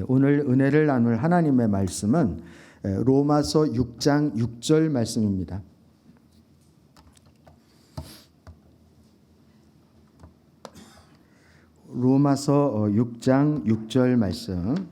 오늘 은혜를 나눌 하나님의 말씀은 로마서 6장 6절 말씀입니다. 로마서 6장 6절 말씀.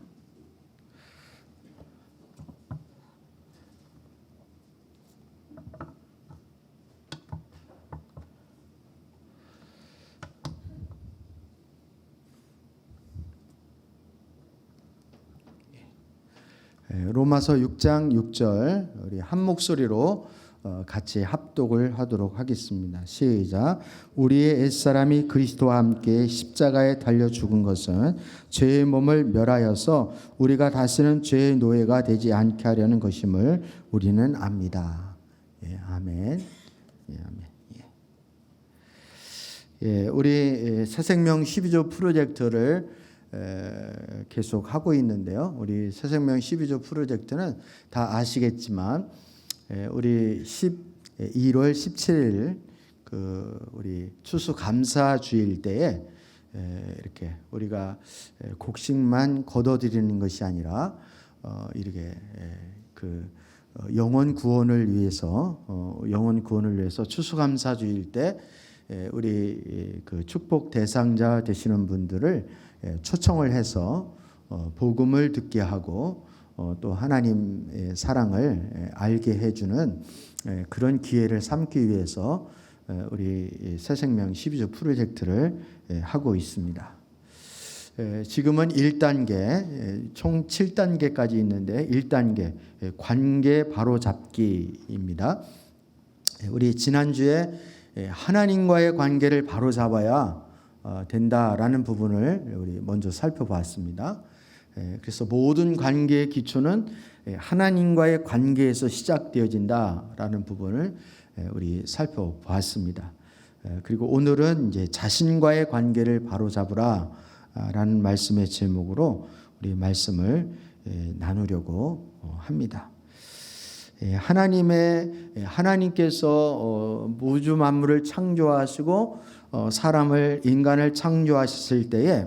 로마서 6장 6절 우리 한 목소리로 같이 합독을 하도록 하겠습니다. 시작. 우리의 옛사람이 그리스도와 함께 십자가에 달려 죽은 것은 죄의 몸을 멸하여서 우리가 다시는 죄의 노예가 되지 않게 하려는 것임을 우리는 압니다. 예, 아멘. 예, 아멘. 예, 우리 새생명 12조 프로젝트를 계속 하고 있는데요. 우리 새생명 12조 프로젝트는 다 아시겠지만 우리 1월 17일 우리 추수감사주일 때에 이렇게 우리가 곡식만 거둬들이는 것이 아니라 이렇게 영혼 구원을 위해서 추수감사주일 때 우리 축복 대상자 되시는 분들을 초청을 해서 복음을 듣게 하고 또 하나님의 사랑을 알게 해주는 그런 기회를 삼기 위해서 우리 새생명 12조 프로젝트를 하고 있습니다. 지금은 1단계, 총 7단계까지 있는데 1단계 관계 바로잡기입니다. 우리 지난주에 하나님과의 관계를 바로잡아야 된다라는 부분을 우리 먼저 살펴봤습니다. 그래서 모든 관계의 기초는 하나님과의 관계에서 시작되어진다라는 부분을 우리 살펴봤습니다. 그리고 오늘은 이제 자신과의 관계를 바로잡으라라는 말씀의 제목으로 우리 말씀을 나누려고 합니다. 하나님께서 우주 만물을 창조하시고 인간을 창조하셨을 때에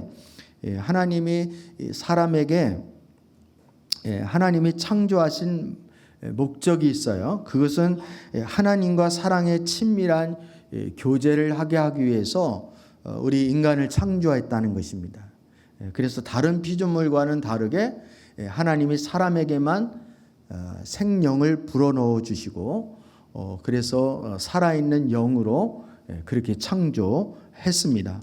하나님이 사람에게 하나님이 창조하신 목적이 있어요. 그것은 하나님과 사랑의 친밀한 교제를 하게 하기 위해서 우리 인간을 창조했다는 것입니다. 그래서 다른 피조물과는 다르게 하나님이 사람에게만 생명을 불어넣어 주시고 그래서 살아있는 영으로 그렇게 창조했습니다.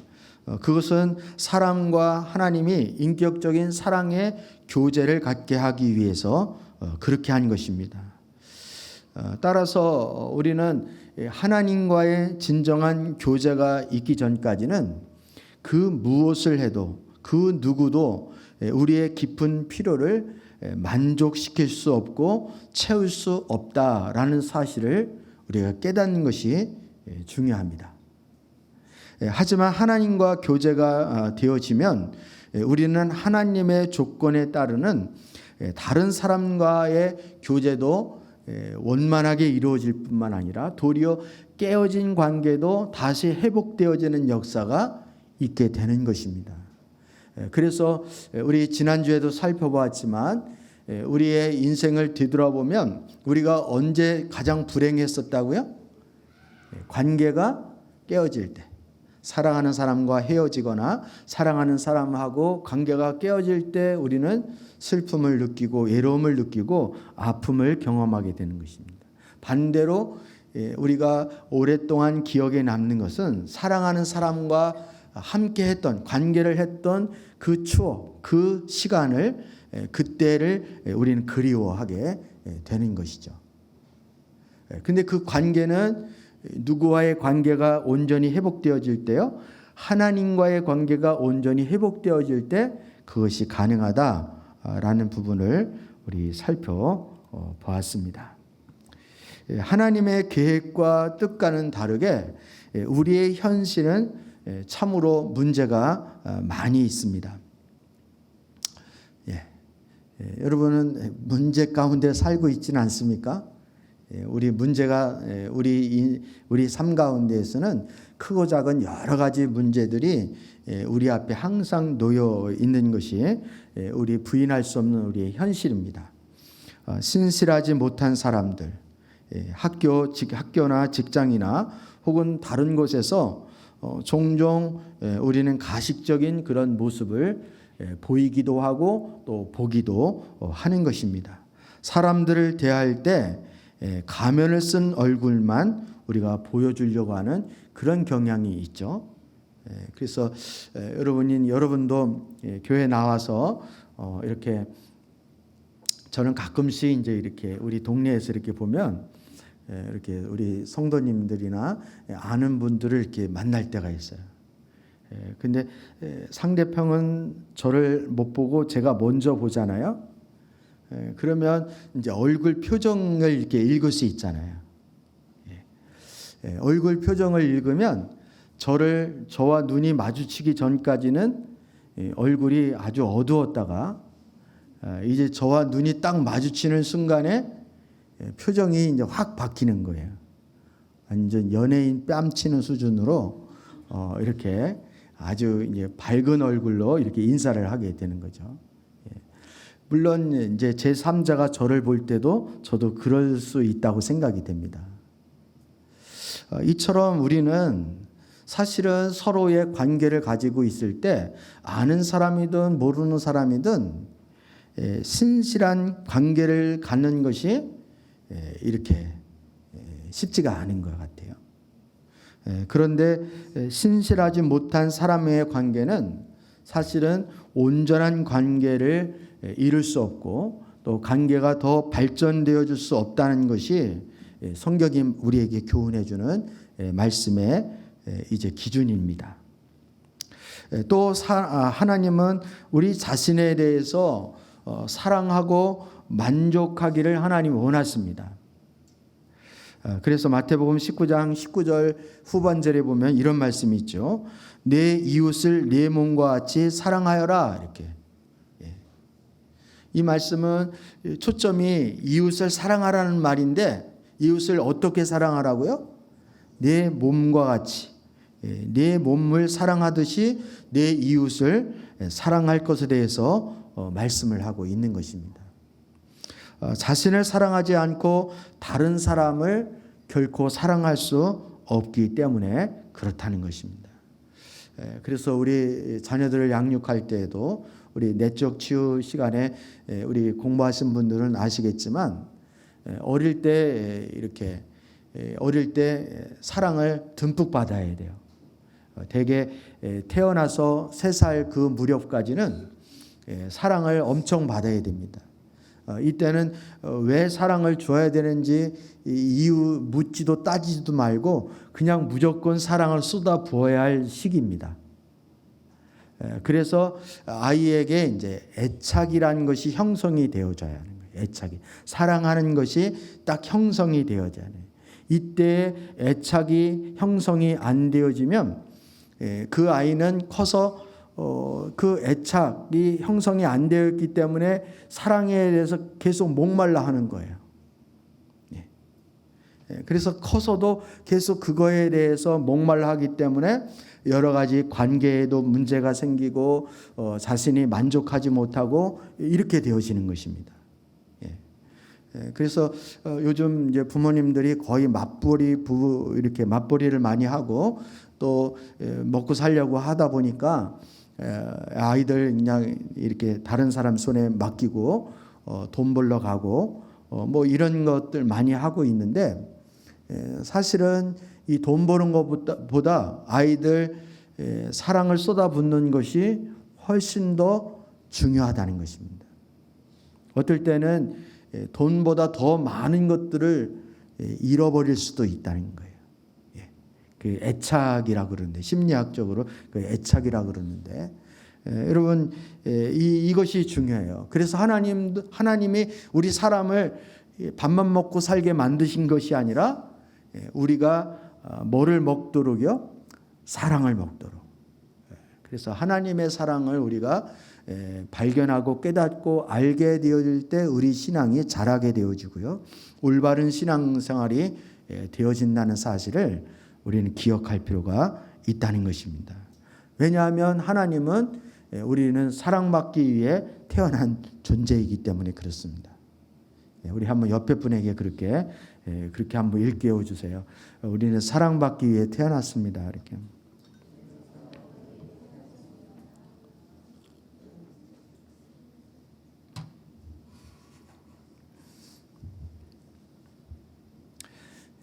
그것은 사람과 하나님이 인격적인 사랑의 교제를 갖게 하기 위해서 그렇게 한 것입니다. 따라서 우리는 하나님과의 진정한 교제가 있기 전까지는 그 무엇을 해도 그 누구도 우리의 깊은 필요를 만족시킬 수 없고 채울 수 없다라는 사실을 우리가 깨닫는 것이 중요합니다. 하지만 하나님과 교제가 되어지면 우리는 하나님의 조건에 따르는 다른 사람과의 교제도 원만하게 이루어질 뿐만 아니라 도리어 깨어진 관계도 다시 회복되어지는 역사가 있게 되는 것입니다. 그래서 우리 지난주에도 살펴보았지만 우리의 인생을 뒤돌아보면 우리가 언제 가장 불행했었다고요? 관계가 깨어질 때. 사랑하는 사람과 헤어지거나 사랑하는 사람하고 관계가 깨어질 때 우리는 슬픔을 느끼고 외로움을 느끼고 아픔을 경험하게 되는 것입니다. 반대로 우리가 오랫동안 기억에 남는 것은 사랑하는 사람과 함께 했던 관계를 했던 그 추억, 그 시간을 그때를 우리는 그리워하게 되는 것이죠. 근데 그 관계는 누구와의 관계가 온전히 회복되어질 때요, 하나님과의 관계가 온전히 회복되어질 때 그것이 가능하다라는 부분을 우리 살펴보았습니다. 하나님의 계획과 뜻과는 다르게 우리의 현실은 참으로 문제가 많이 있습니다. 여러분은 문제 가운데 살고 있지는 않습니까? 우리 문제가 우리 삶 가운데에서는 크고 작은 여러 가지 문제들이 우리 앞에 항상 놓여 있는 것이 우리 부인할 수 없는 우리의 현실입니다. 신실하지 못한 사람들, 학교나 직장이나 혹은 다른 곳에서 종종 우리는 가식적인 그런 모습을 보이기도 하고 또 보기도 하는 것입니다. 사람들을 대할 때 가면을 쓴 얼굴만 우리가 보여주려고 하는 그런 경향이 있죠. 그래서 여러분도 교회 나와서 이렇게 저는 가끔씩 이제 이렇게 우리 동네에서 이렇게 보면 이렇게 우리 성도님들이나 아는 분들을 이렇게 만날 때가 있어요. 근데 상대편은 저를 못 보고 제가 먼저 보잖아요. 그러면 이제 얼굴 표정을 이렇게 읽을 수 있잖아요. 얼굴 표정을 읽으면 저와 눈이 마주치기 전까지는 얼굴이 아주 어두웠다가 이제 저와 눈이 딱 마주치는 순간에 표정이 이제 확 바뀌는 거예요. 완전 연예인 뺨치는 수준으로 이렇게 아주 이제 밝은 얼굴로 이렇게 인사를 하게 되는 거죠. 물론 이제 제 3자가 저를 볼 때도 저도 그럴 수 있다고 생각이 됩니다. 이처럼 우리는 사실은 서로의 관계를 가지고 있을 때 아는 사람이든 모르는 사람이든 신실한 관계를 갖는 것이 이렇게 쉽지가 않은 것 같아요. 그런데 신실하지 못한 사람의 관계는 사실은 온전한 관계를 이룰 수 없고 또 관계가 더 발전되어 줄 수 없다는 것이 성경이 우리에게 교훈해 주는 말씀의 이제 기준입니다. 또 하나님은 우리 자신에 대해서 사랑하고 만족하기를 하나님 원하십니다. 그래서 마태복음 19장 19절 후반절에 보면 이런 말씀이 있죠. 내 이웃을 내 몸과 같이 사랑하여라. 이렇게. 이 말씀은 초점이 이웃을 사랑하라는 말인데 이웃을 어떻게 사랑하라고요? 내 몸과 같이 내 몸을 사랑하듯이 내 이웃을 사랑할 것에 대해서 말씀을 하고 있는 것입니다. 자신을 사랑하지 않고 다른 사람을 결코 사랑할 수 없기 때문에 그렇다는 것입니다. 그래서 우리 자녀들을 양육할 때에도 우리 내적 치유 시간에 우리 공부하신 분들은 아시겠지만 어릴 때 사랑을 듬뿍 받아야 돼요. 대개 태어나서 3살 그 무렵까지는 사랑을 엄청 받아야 됩니다. 이때는 왜 사랑을 줘야 되는지 이유 묻지도 따지지도 말고 그냥 무조건 사랑을 쏟아 부어야 할 시기입니다. 그래서 아이에게 이제 애착이라는 것이 형성이 되어져야 하는 거예요. 애착이 사랑하는 것이 딱 형성이 되어져야 해요. 이때 애착이 형성이 안 되어지면 그 아이는 커서 그 애착이 형성이 안 되었기 때문에 사랑에 대해서 계속 목말라 하는 거예요. 그래서 커서도 계속 그거에 대해서 목말라 하기 때문에 여러 가지 관계에도 문제가 생기고 자신이 만족하지 못하고 이렇게 되어지는 것입니다. 그래서 요즘 이제 부모님들이 거의 이렇게 맞벌이를 많이 하고 또 먹고 살려고 하다 보니까 아이들 그냥 이렇게 다른 사람 손에 맡기고 돈 벌러 가고 뭐 이런 것들 많이 하고 있는데 사실은 이 돈 버는 것보다 아이들 사랑을 쏟아붓는 것이 훨씬 더 중요하다는 것입니다. 어떨 때는 돈보다 더 많은 것들을 잃어버릴 수도 있다는 거예요. 그 애착이라고 그러는데 심리학적으로 그 애착이라고 그러는데 여러분 이것이 중요해요. 그래서 하나님이 우리 사람을 밥만 먹고 살게 만드신 것이 아니라 우리가 뭐를 먹도록요? 사랑을 먹도록. 그래서 하나님의 사랑을 우리가 발견하고 깨닫고 알게 되어질 때 우리 신앙이 자라게 되어지고요. 올바른 신앙생활이 되어진다는 사실을 우리는 기억할 필요가 있다는 것입니다. 왜냐하면 하나님은 우리는 사랑받기 위해 태어난 존재이기 때문에 그렇습니다. 우리 한번 옆에 분에게 그렇게 한번 일깨워 주세요. 우리는 사랑받기 위해 태어났습니다. 이렇게.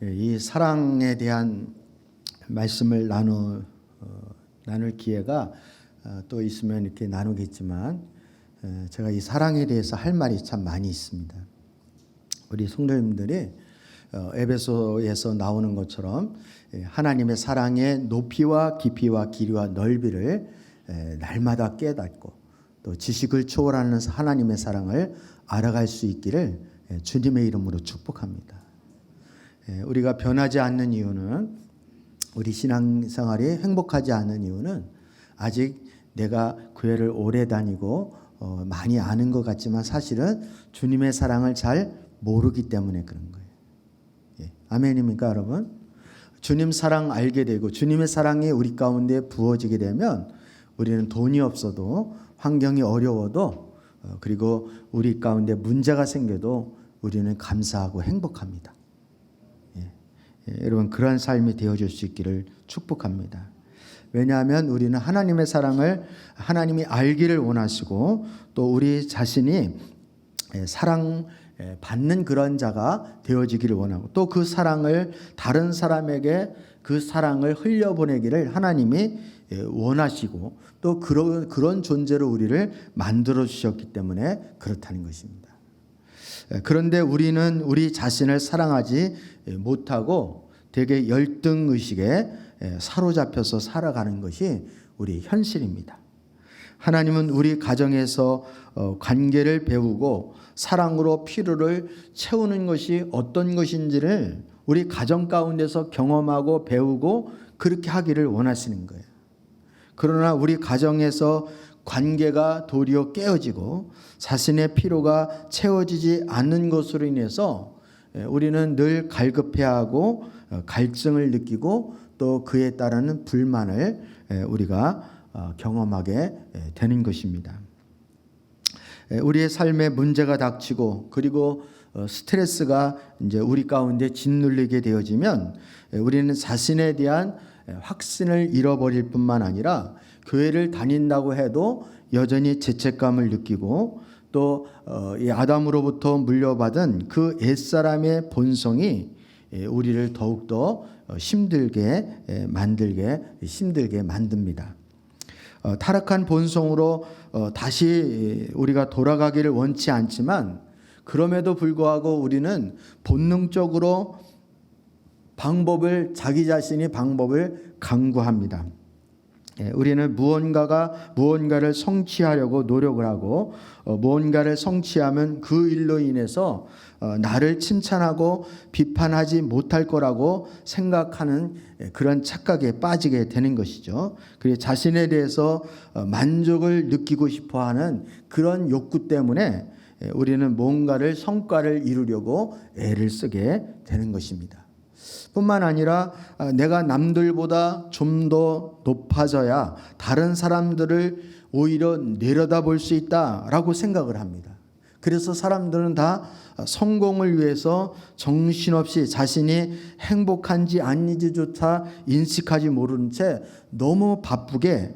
이 사랑에 대한 말씀을 나눌 기회가 또 있으면 이렇게 나누겠지만 제가 이 사랑에 대해서 할 말이 참 많이 있습니다. 우리 성도님들이 에베소에서 나오는 것처럼 하나님의 사랑의 높이와 깊이와 길이와 넓이를 날마다 깨닫고 또 지식을 초월하는 하나님의 사랑을 알아갈 수 있기를 주님의 이름으로 축복합니다. 우리가 변하지 않는 이유는, 우리 신앙생활이 행복하지 않는 이유는 아직 내가 교회를 오래 다니고 많이 아는 것 같지만 사실은 주님의 사랑을 잘 모르기 때문에 그런 거예요. 아멘입니까, 여러분? 주님 사랑 알게 되고 주님의 사랑이 우리 가운데 부어지게 되면 우리는 돈이 없어도, 환경이 어려워도, 그리고 우리 가운데 문제가 생겨도 우리는 감사하고 행복합니다. 여러분, 그러한 삶이 되어줄 수 있기를 축복합니다. 왜냐하면 우리는 하나님의 사랑을 하나님이 알기를 원하시고 또 우리 자신이 사랑 받는 그런 자가 되어지기를 원하고 또 그 사랑을 다른 사람에게 그 사랑을 흘려보내기를 하나님이 원하시고 또 그런 존재로 우리를 만들어 주셨기 때문에 그렇다는 것입니다. 그런데 우리는 우리 자신을 사랑하지 못하고 되게 열등의식에 사로잡혀서 살아가는 것이 우리 현실입니다. 하나님은 우리 가정에서 관계를 배우고 사랑으로 필요를 채우는 것이 어떤 것인지를 우리 가정 가운데서 경험하고 배우고 그렇게 하기를 원하시는 거예요. 그러나 우리 가정에서 관계가 도리어 깨어지고 자신의 필요가 채워지지 않는 것으로 인해서 우리는 늘 갈급해하고 갈증을 느끼고 또 그에 따르는 불만을 우리가 경험하게 되는 것입니다. 우리의 삶에 문제가 닥치고 그리고 스트레스가 이제 우리 가운데 짓눌리게 되어지면 우리는 자신에 대한 확신을 잃어버릴 뿐만 아니라 교회를 다닌다고 해도 여전히 죄책감을 느끼고 또 이 아담으로부터 물려받은 그 옛사람의 본성이 우리를 더욱더 힘들게 만듭니다. 타락한 본성으로 다시 우리가 돌아가기를 원치 않지만 그럼에도 불구하고 우리는 본능적으로 자기 자신이 방법을 강구합니다. 우리는 무언가를 성취하려고 노력을 하고 무언가를 성취하면 그 일로 인해서 나를 칭찬하고 비판하지 못할 거라고 생각하는 그런 착각에 빠지게 되는 것이죠. 그리고 자신에 대해서 만족을 느끼고 싶어하는 그런 욕구 때문에 우리는 뭔가를 성과를 이루려고 애를 쓰게 되는 것입니다. 뿐만 아니라 내가 남들보다 좀 더 높아져야 다른 사람들을 오히려 내려다볼 수 있다라고 생각을 합니다. 그래서 사람들은 다 성공을 위해서 정신없이 자신이 행복한지 아닌지조차 인식하지 모르는 채 너무 바쁘게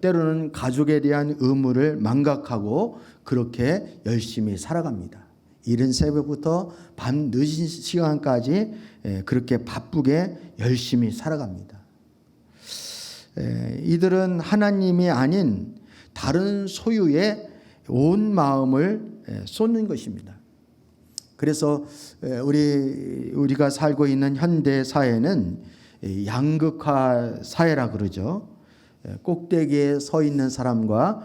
때로는 가족에 대한 의무를 망각하고 그렇게 열심히 살아갑니다. 이른 새벽부터 밤 늦은 시간까지 그렇게 바쁘게 열심히 살아갑니다. 이들은 하나님이 아닌 다른 소유에 온 마음을 쏟는 것입니다. 그래서 우리가 살고 있는 현대 사회는 양극화 사회라 그러죠. 꼭대기에 서 있는 사람과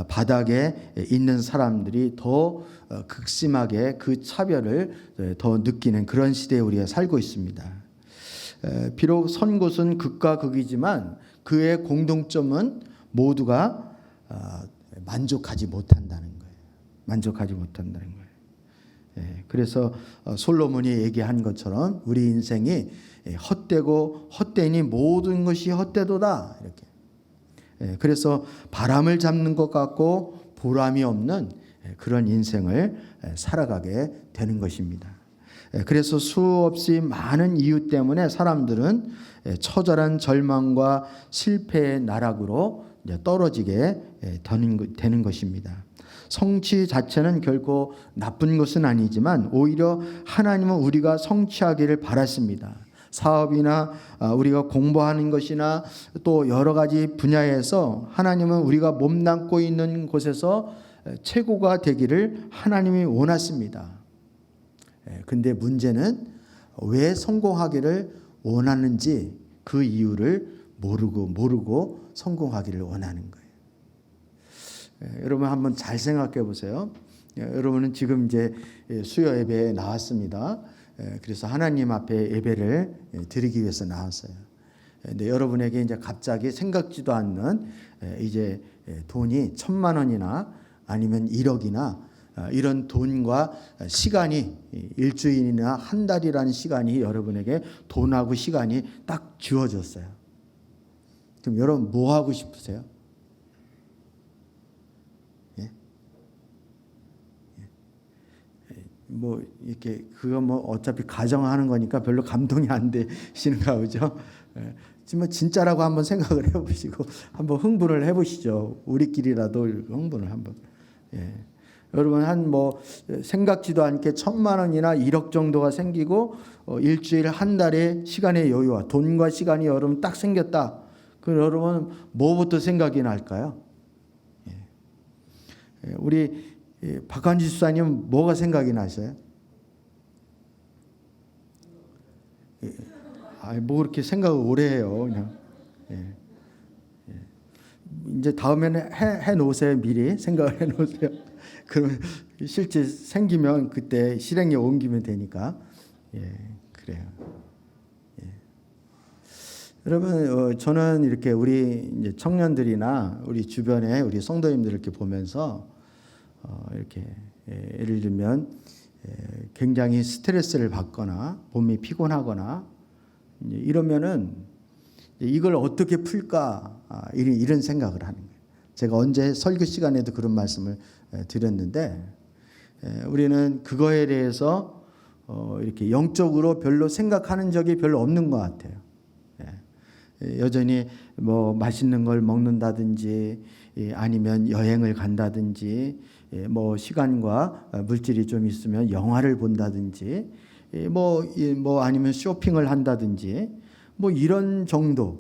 바닥에 있는 사람들이 더 극심하게 그 차별을 더 느끼는 그런 시대에 우리가 살고 있습니다. 비록 선 곳은 극과 극이지만 그의 공동점은 모두가 만족하지 못한다는 거예요. 만족하지 못한다는 거예요. 그래서 솔로몬이 얘기한 것처럼 우리 인생이 헛되고 헛되니 모든 것이 헛되도다 이렇게. 그래서 바람을 잡는 것 같고 보람이 없는 그런 인생을 살아가게 되는 것입니다. 그래서 수없이 많은 이유 때문에 사람들은 처절한 절망과 실패의 나락으로 떨어지게 되는 것입니다. 성취 자체는 결코 나쁜 것은 아니지만 오히려 하나님은 우리가 성취하기를 바랐습니다. 사업이나 우리가 공부하는 것이나 또 여러 가지 분야에서 하나님은 우리가 몸담고 있는 곳에서 최고가 되기를 하나님이 원하십니다. 근데 문제는 왜 성공하기를 원하는지 그 이유를 모르고 성공하기를 원하는 거예요. 여러분 한번 잘 생각해 보세요. 여러분은 지금 이제 수요 예배에 나왔습니다. 그래서 하나님 앞에 예배를 드리기 위해서 나왔어요. 근데 여러분에게 이제 갑자기 생각지도 않는 이제 돈이 1,000만 원이나 아니면 1억이나 이런 돈과 시간이 일주일이나 한 달이라는 시간이 여러분에게 돈하고 시간이 딱 주어졌어요. 그럼 여러분 뭐 하고 싶으세요? 뭐 이렇게 그거 뭐 어차피 가정하는 거니까 별로 감동이 안 되시는가 보죠. 지금 진짜라고 한번 생각을 해보시고 한번 흥분을 해보시죠. 우리끼리라도 흥분을 한번. 여러분 한 뭐 생각지도 않게 1,000만 원이나 1억 정도가 생기고 일주일 한 달의 시간의 여유와 돈과 시간이 여러분 딱 생겼다. 그럼 여러분 뭐부터 생각이 날까요? 우리 박한지 수사님 뭐가 생각이 나셔요? 뭐 그렇게 생각을 오래 해요. 그냥. 이제 다음에는 해 놓으세요. 미리 생각을 해 놓으세요. 그러면 실제 생기면 그때 실행에 옮기면 되니까. 그래요. 여러분 저는 이렇게 우리 이제 청년들이나 우리 주변에 우리 성도님들 이렇게 보면서 이렇게 예를 들면 굉장히 스트레스를 받거나 몸이 피곤하거나 이러면은 이걸 어떻게 풀까 이런 생각을 하는 거예요. 제가 언제 설교 시간에도 그런 말씀을 드렸는데 우리는 그거에 대해서 이렇게 영적으로 별로 생각하는 적이 별로 없는 것 같아요. 여전히 뭐 맛있는 걸 먹는다든지 아니면 여행을 간다든지 뭐 시간과 물질이 좀 있으면 영화를 본다든지 뭐 아니면 쇼핑을 한다든지 뭐 이런 정도.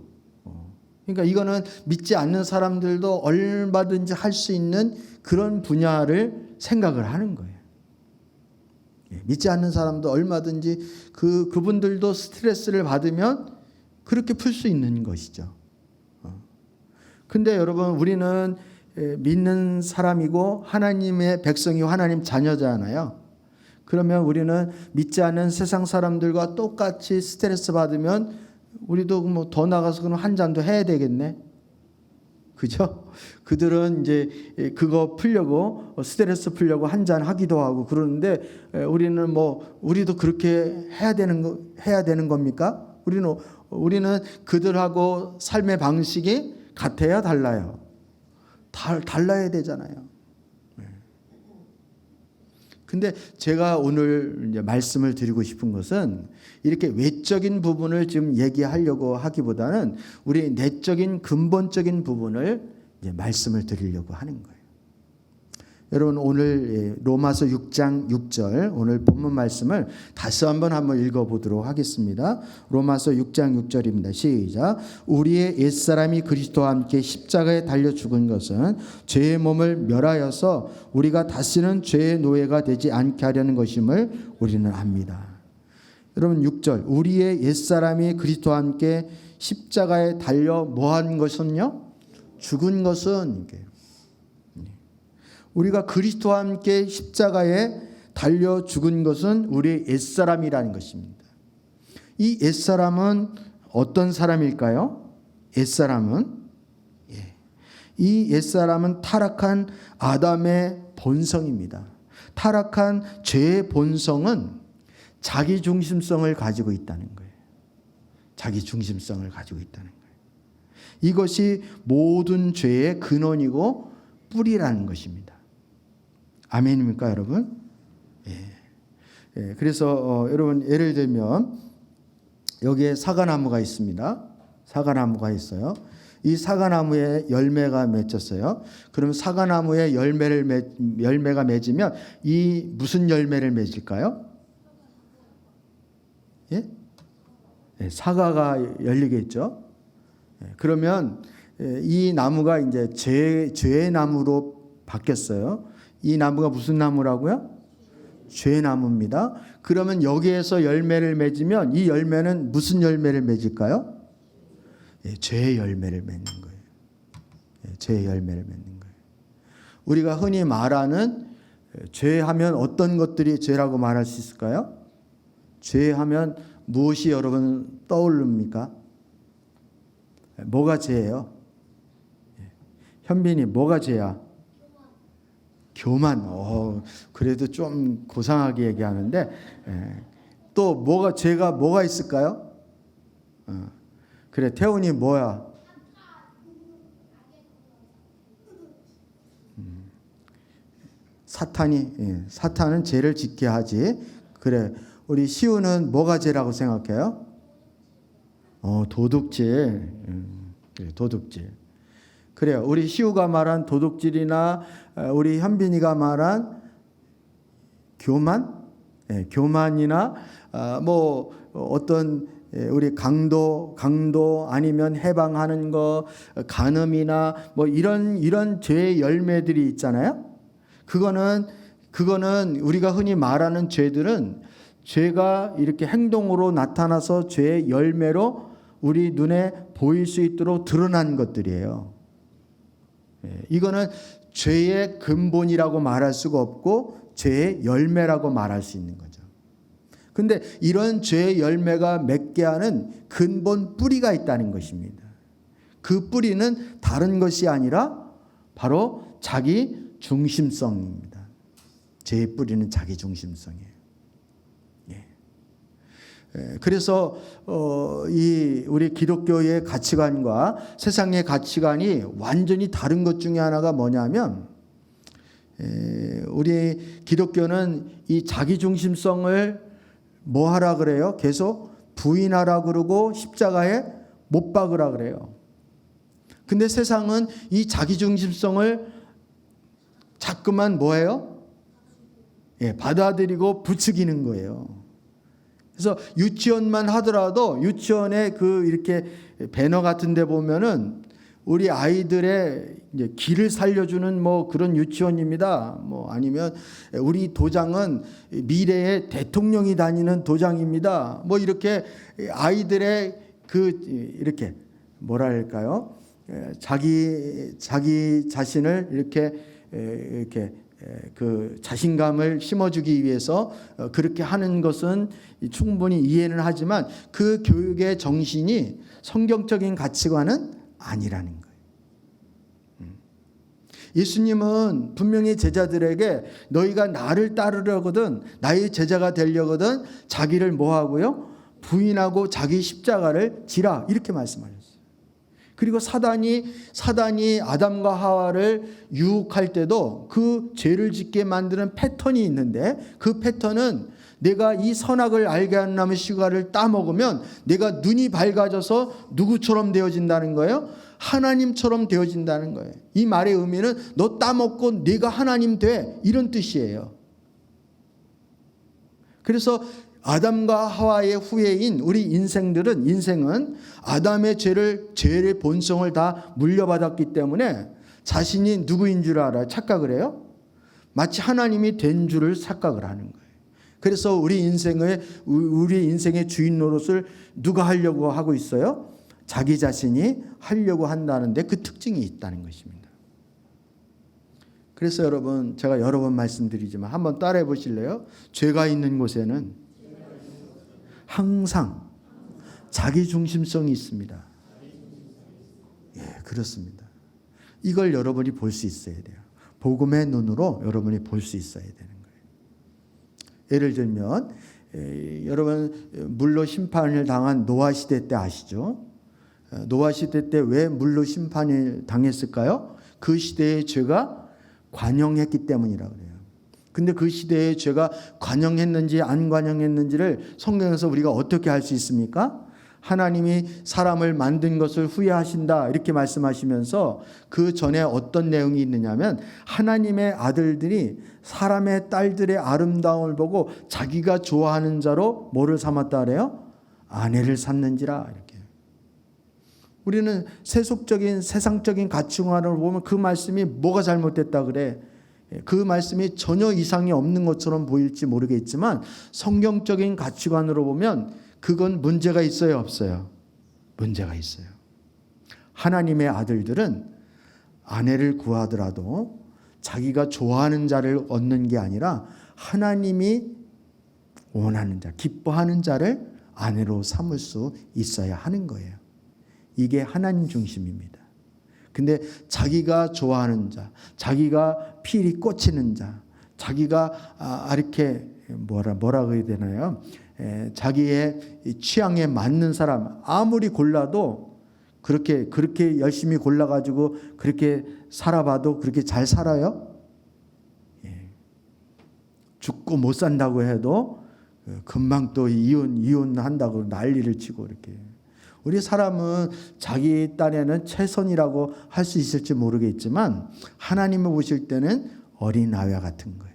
그러니까 이거는 믿지 않는 사람들도 얼마든지 할 수 있는 그런 분야를 생각을 하는 거예요. 믿지 않는 사람도 얼마든지 그분들도 스트레스를 받으면 그렇게 풀 수 있는 것이죠. 근데 여러분 우리는 믿는 사람이고 하나님의 백성이고 하나님 자녀잖아요. 그러면 우리는 믿지 않는 세상 사람들과 똑같이 스트레스 받으면 우리도 뭐 더 나가서 그럼 한 잔도 해야 되겠네. 그죠? 그들은 이제 그거 풀려고 스트레스 풀려고 한 잔 하기도 하고 그러는데 우리는 뭐 우리도 그렇게 해야 되는 겁니까? 우리는 그들하고 삶의 방식이 같아야 달라요. 달라야 되잖아요. 근데 제가 오늘 이제 말씀을 드리고 싶은 것은 이렇게 외적인 부분을 지금 얘기하려고 하기보다는 우리 내적인 근본적인 부분을 이제 말씀을 드리려고 하는 거예요. 여러분 오늘 로마서 6장 6절 오늘 본문 말씀을 다시 한번 읽어보도록 하겠습니다. 로마서 6장 6절입니다. 시작. 우리의 옛사람이 그리스도와 함께 십자가에 달려 죽은 것은 죄의 몸을 멸하여서 우리가 다시는 죄의 노예가 되지 않게 하려는 것임을 우리는 압니다. 여러분 6절 우리의 옛사람이 그리스도와 함께 십자가에 달려 뭐한 것은요? 죽은 것은 우리가 그리스도와 함께 십자가에 달려 죽은 것은 우리의 옛사람이라는 것입니다. 이 옛사람은 어떤 사람일까요? 옛사람은 이 옛사람은 타락한 아담의 본성입니다. 타락한 죄의 본성은 자기 중심성을 가지고 있다는 거예요. 자기 중심성을 가지고 있다는 거예요. 이것이 모든 죄의 근원이고 뿌리라는 것입니다. 아멘입니까, 여러분? 예. 그래서 여러분 예를 들면 여기에 사과나무가 있습니다. 사과나무가 있어요. 이 사과나무에 열매가 맺혔어요. 그러면 사과나무에 열매가 맺으면 이 무슨 열매를 맺을까요? 예? 사과가 열리겠죠. 그러면 이 나무가 이제 죄의 나무로 바뀌었어요. 이 나무가 무슨 나무라고요? 죄의 나무입니다. 그러면 여기에서 열매를 맺으면 이 열매는 무슨 열매를 맺을까요? 죄의 열매를 맺는 거예요. 죄의 열매를 맺는 거예요. 우리가 흔히 말하는 죄하면 어떤 것들이 죄라고 말할 수 있을까요? 죄하면 무엇이 여러분 떠오릅니까? 뭐가 죄예요? 현빈이 뭐가 죄야? 교만. 그래도 좀 고상하게 얘기하는데 또 뭐가 죄가 뭐가 있을까요? 그래, 태훈이 뭐야? 사탄은 죄를 짓게 하지. 그래, 우리 시우는 뭐가 죄라고 생각해요? 도둑질. 그래, 도둑질. 그래요. 우리 시우가 말한 도둑질이나 우리 현빈이가 말한 교만, 교만이나 뭐 어떤 우리 강도 아니면 해방하는 거, 간음이나 뭐 이런 죄의 열매들이 있잖아요. 그거는 우리가 흔히 말하는 죄들은 죄가 이렇게 행동으로 나타나서 죄의 열매로 우리 눈에 보일 수 있도록 드러난 것들이에요. 이거는 죄의 근본이라고 말할 수가 없고 죄의 열매라고 말할 수 있는 거죠. 근데 이런 죄의 열매가 맺게 하는 근본 뿌리가 있다는 것입니다. 그 뿌리는 다른 것이 아니라 바로 자기 중심성입니다. 죄의 뿌리는 자기 중심성이에요. 그래서 이 우리 기독교의 가치관과 세상의 가치관이 완전히 다른 것 중에 하나가 뭐냐면 우리 기독교는 이 자기 중심성을 뭐 하라 그래요? 계속 부인하라 그러고 십자가에 못 박으라 그래요. 근데 세상은 이 자기 중심성을 자꾸만 뭐예요? 받아들이고 부추기는 거예요. 그래서 유치원만 하더라도 유치원에 그 이렇게 배너 같은 데 보면은 우리 아이들의 이제 길을 살려주는 뭐 그런 유치원입니다. 뭐 아니면 우리 도장은 미래의 대통령이 다니는 도장입니다. 뭐 이렇게 아이들의 그 이렇게 뭐랄까요? 자기 자신을 이렇게 그 자신감을 심어주기 위해서 그렇게 하는 것은 충분히 이해는 하지만 그 교육의 정신이 성경적인 가치관은 아니라는 거예요. 예수님은 분명히 제자들에게 너희가 나를 따르려거든 나의 제자가 되려거든 자기를 뭐하고요? 부인하고 자기 십자가를 지라 이렇게 말씀하셨어요. 그리고 사단이 아담과 하와를 유혹할 때도 그 죄를 짓게 만드는 패턴이 있는데 그 패턴은 내가 이 선악을 알게 하는 나무 씨가를 따먹으면 내가 눈이 밝아져서 누구처럼 되어진다는 거예요? 하나님처럼 되어진다는 거예요. 이 말의 의미는 너 따먹고 내가 하나님 돼 이런 뜻이에요. 그래서 아담과 하와의 후예인 우리 인생은 아담의 죄의 본성을 다 물려받았기 때문에 자신이 누구인 줄 알아요. 착각을 해요. 마치 하나님이 된 줄을 착각을 하는 거예요. 그래서 우리 인생의 주인 노릇을 누가 하려고 하고 있어요? 자기 자신이 하려고 한다는데 그 특징이 있다는 것입니다. 그래서 여러분 제가 여러 번 말씀드리지만 한번 따라해 보실래요? 죄가 있는 곳에는 항상 자기 중심성이 있습니다. 그렇습니다. 이걸 여러분이 볼 수 있어야 돼요. 복음의 눈으로 여러분이 볼 수 있어야 되는 거예요. 예를 들면 여러분 물로 심판을 당한 노아 시대 때 아시죠? 노아 시대 때 왜 물로 심판을 당했을까요? 그 시대의 죄가 관영했기 때문이라고 그래요. 근데 그 시대의 죄가 관영했는지 안 관영했는지를 성경에서 우리가 어떻게 알 수 있습니까? 하나님이 사람을 만든 것을 후회하신다 이렇게 말씀하시면서 그 전에 어떤 내용이 있느냐면 하나님의 아들들이 사람의 딸들의 아름다움을 보고 자기가 좋아하는 자로 뭐를 삼았다 그래요? 아내를 삼는지라 이렇게. 우리는 세속적인 세상적인 가치관을 보면 그 말씀이 뭐가 잘못됐다 그래. 그 말씀이 전혀 이상이 없는 것처럼 보일지 모르겠지만 성경적인 가치관으로 보면 그건 문제가 있어요, 없어요? 문제가 있어요. 하나님의 아들들은 아내를 구하더라도 자기가 좋아하는 자를 얻는 게 아니라 하나님이 원하는 자, 기뻐하는 자를 아내로 삼을 수 있어야 하는 거예요. 이게 하나님 중심입니다. 근데 자기가 좋아하는 자, 자기가 필이 꽂히는 자, 자기가 이렇게 뭐라고 해야 되나요? 자기의 취향에 맞는 사람 아무리 골라도 그렇게 열심히 골라가지고 그렇게 살아봐도 그렇게 잘 살아요? 죽고 못 산다고 해도 금방 또 이혼한다고 난리를 치고 이렇게. 우리 사람은 자기 딴에는 최선이라고 할 수 있을지 모르겠지만 하나님을 보실 때는 어린아이와 같은 거예요.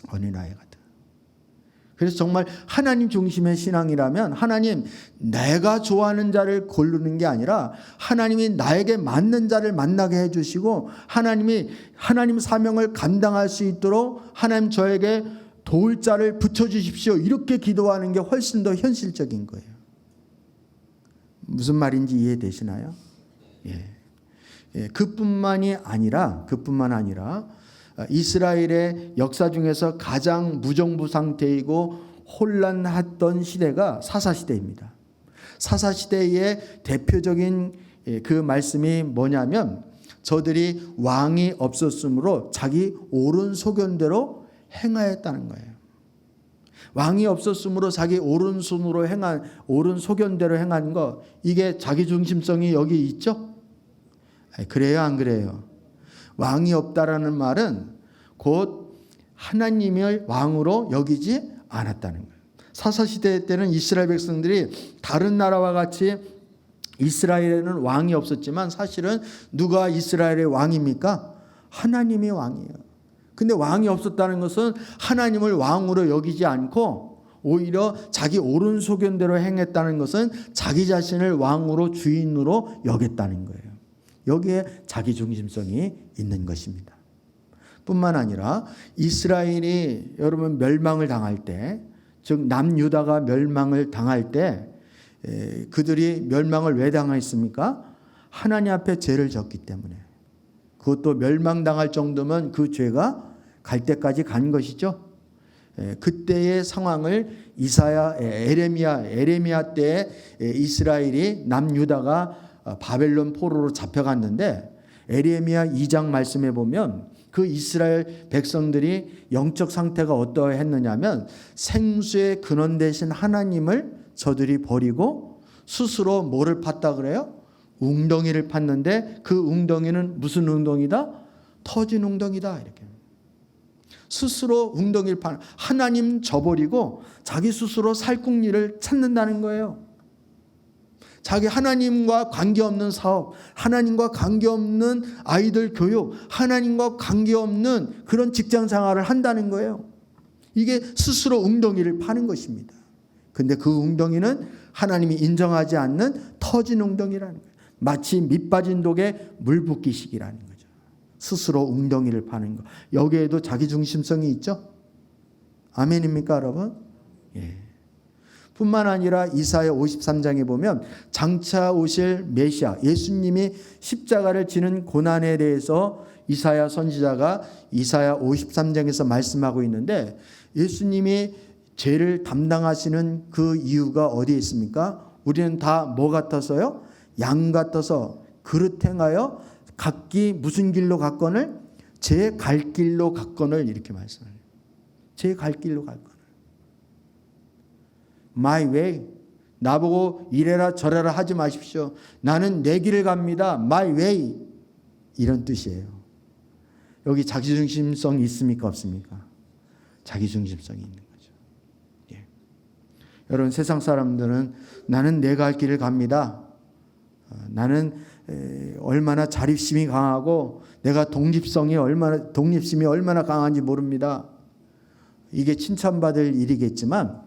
어린아이 같은. 그래서 정말 하나님 중심의 신앙이라면 하나님 내가 좋아하는 자를 고르는 게 아니라 하나님이 나에게 맞는 자를 만나게 해주시고 하나님이 하나님 사명을 감당할 수 있도록 하나님 저에게 도울 자를 붙여주십시오. 이렇게 기도하는 게 훨씬 더 현실적인 거예요. 무슨 말인지 이해되시나요? 그뿐만 아니라 이스라엘의 역사 중에서 가장 무정부 상태이고 혼란했던 시대가 사사시대입니다. 사사시대의 대표적인 그 말씀이 뭐냐면 저들이 왕이 없었으므로 자기 옳은 소견대로 행하였다는 거예요. 왕이 없었으므로 자기 옳은 소견대로 행한 거, 이게 자기중심성이 여기 있죠? 그래요, 안 그래요? 왕이 없다라는 말은 곧 하나님을 왕으로 여기지 않았다는 거예요. 사사시대 때는 이스라엘 백성들이 다른 나라와 같이 이스라엘에는 왕이 없었지만 사실은 누가 이스라엘의 왕입니까? 하나님이 왕이에요. 근데 왕이 없었다는 것은 하나님을 왕으로 여기지 않고 오히려 자기 옳은 소견대로 행했다는 것은 자기 자신을 왕으로 주인으로 여겼다는 거예요. 여기에 자기중심성이 있는 것입니다. 뿐만 아니라 이스라엘이 여러분 멸망을 당할 때, 즉 남유다가 멸망을 당할 때 그들이 멸망을 왜 당했습니까? 하나님 앞에 죄를 졌기 때문에. 그것도 멸망당할 정도면 그 죄가 갈 때까지 간 것이죠. 그때의 상황을 에레미야 때에 이스라엘이 남유다가 바벨론 포로로 잡혀갔는데 에레미야 2장 말씀에 보면 그 이스라엘 백성들이 영적 상태가 어떠했느냐면 생수의 근원 되신 하나님을 저들이 버리고 스스로 뭐를 팠다 그래요? 웅덩이를 팠는데 그 웅덩이는 무슨 웅덩이다? 터진 웅덩이다. 이렇게. 스스로 웅덩이를 파는, 하나님 저버리고 자기 스스로 살궁리를 찾는다는 거예요. 자기 하나님과 관계없는 사업, 하나님과 관계없는 아이들 교육, 하나님과 관계없는 그런 직장 생활을 한다는 거예요. 이게 스스로 웅덩이를 파는 것입니다. 근데 그 웅덩이는 하나님이 인정하지 않는 터진 웅덩이라는 거예요. 마치 밑 빠진 독에 물 붓기식이라는 거죠. 스스로 웅덩이를 파는 거. 여기에도 자기중심성이 있죠? 아멘입니까, 여러분? 예. 뿐만 아니라 이사야 53장에 보면 장차 오실 메시아, 예수님이 십자가를 지는 고난에 대해서 이사야 선지자가 이사야 53장에서 말씀하고 있는데 예수님이 죄를 담당하시는 그 이유가 어디에 있습니까? 우리는 다 뭐 같아서요? 양 같아서 그릇 행하여 각기 무슨 길로 갔거늘 제 갈 길로 갔거늘 이렇게 말씀해요. 제 갈 길로 갔거늘. My way. 나보고 이래라 저래라 하지 마십시오. 나는 내 길을 갑니다. My way. 이런 뜻이에요. 여기 자기중심성이 있습니까? 없습니까? 자기중심성이 있는 거죠. 예. 여러분 세상 사람들은 나는 내가 할 길을 갑니다. 나는 얼마나 자립심이 강하고 내가 독립심이 얼마나 강한지 모릅니다. 이게 칭찬받을 일이겠지만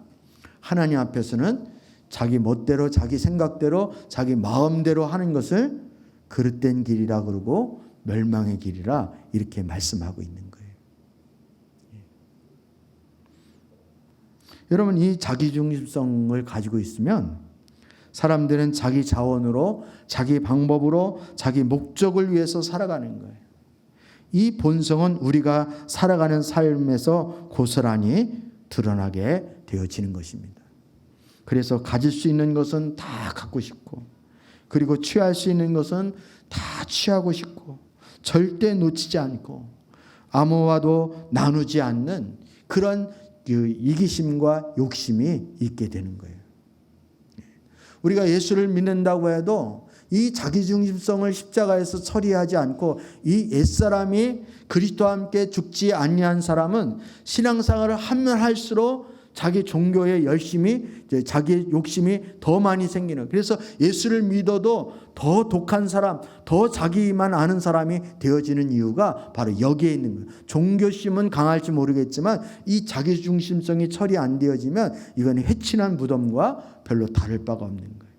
하나님 앞에서는 자기 멋대로 자기 생각대로 자기 마음대로 하는 것을 그릇된 길이라 그러고 멸망의 길이라 이렇게 말씀하고 있는 거예요. 여러분 이 자기중심성을 가지고 있으면 사람들은 자기 자원으로 자기 방법으로 자기 목적을 위해서 살아가는 거예요. 이 본성은 우리가 살아가는 삶에서 고스란히 드러나게 되어지는 것입니다. 그래서 가질 수 있는 것은 다 갖고 싶고 그리고 취할 수 있는 것은 다 취하고 싶고 절대 놓치지 않고 아무와도 나누지 않는 그런 이기심과 욕심이 있게 되는 거예요. 우리가 예수를 믿는다고 해도 이 자기중심성을 십자가에서 처리하지 않고 이 옛사람이 그리스도와 함께 죽지 아니한 사람은 신앙생활을 하면 할수록 자기 종교에 열심히 자기 욕심이 더 많이 생기는. 그래서 예수를 믿어도 더 독한 사람, 더 자기만 아는 사람이 되어지는 이유가 바로 여기에 있는 거예요. 종교심은 강할지 모르겠지만 이 자기중심성이 처리 안 되어지면 이건 해친한 무덤과 별로 다를 바가 없는 거예요.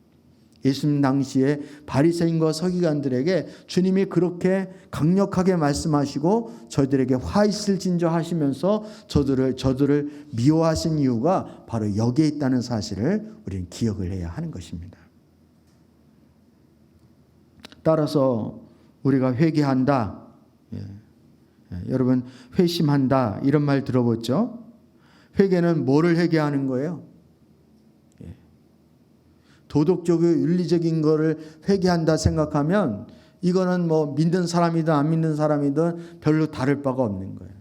예수님 당시에 바리새인과 서기관들에게 주님이 그렇게 강력하게 말씀하시고 저들에게 화 있을진저 하시면서 저들을 미워하신 이유가 바로 여기에 있다는 사실을 우리는 기억을 해야 하는 것입니다. 따라서 우리가 회개한다. 여러분 회심한다 이런 말 들어봤죠? 회개는 뭐를 회개하는 거예요? 도덕적이고 윤리적인 거를 회개한다 생각하면 이거는 뭐 믿는 사람이든 안 믿는 사람이든 별로 다를 바가 없는 거예요.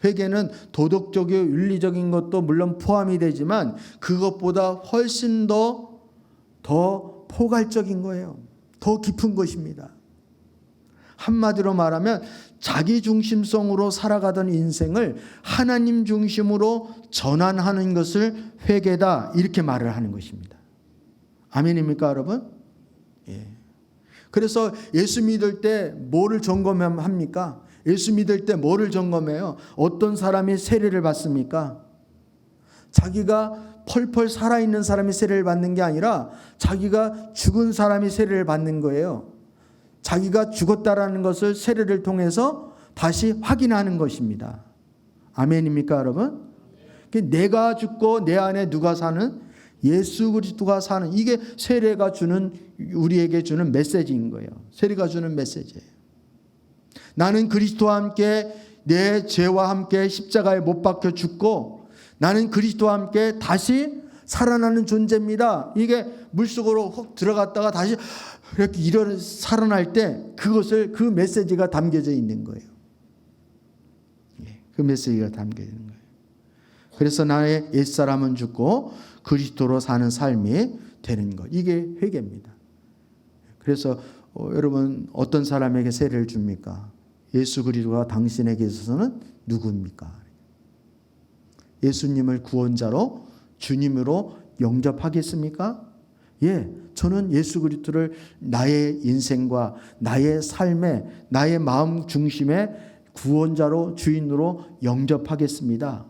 회개는 도덕적이고 윤리적인 것도 물론 포함이 되지만 그것보다 훨씬 더 포괄적인 거예요. 더 깊은 것입니다. 한마디로 말하면 자기중심성으로 살아가던 인생을 하나님 중심으로 전환하는 것을 회개다 이렇게 말을 하는 것입니다. 아멘입니까 여러분? 예. 그래서 예수 믿을 때 뭐를 점검합니까? 예수 믿을 때 뭐를 점검해요? 어떤 사람이 세례를 받습니까? 자기가 펄펄 살아있는 사람이 세례를 받는 게 아니라 자기가 죽은 사람이 세례를 받는 거예요. 자기가 죽었다라는 것을 세례를 통해서 다시 확인하는 것입니다. 아멘입니까 여러분? 내가 죽고 내 안에 누가 사는? 예수 그리스도가 사는, 이게 세례가 주는, 우리에게 주는 메시지인 거예요. 세례가 주는 메시지예요. 나는 그리스도와 함께 내 죄와 함께 십자가에 못 박혀 죽고 나는 그리스도와 함께 다시 살아나는 존재입니다. 이게 물속으로 훅 들어갔다가 다시 이렇게 살아날 때 그 메시지가 담겨져 있는 거예요. 그 메시지가 담겨져 있는 거예요. 그래서 나의 옛사람은 죽고 그리스도로 사는 삶이 되는 것. 이게 회개입니다. 그래서 여러분 어떤 사람에게 세례를 줍니까? 예수 그리스도가 당신에게 있어서는 누구입니까? 예수님을 구원자로 주님으로 영접하겠습니까? 예, 저는 예수 그리스도를 나의 인생과 나의 삶에 나의 마음 중심의 구원자로 주인으로 영접하겠습니다.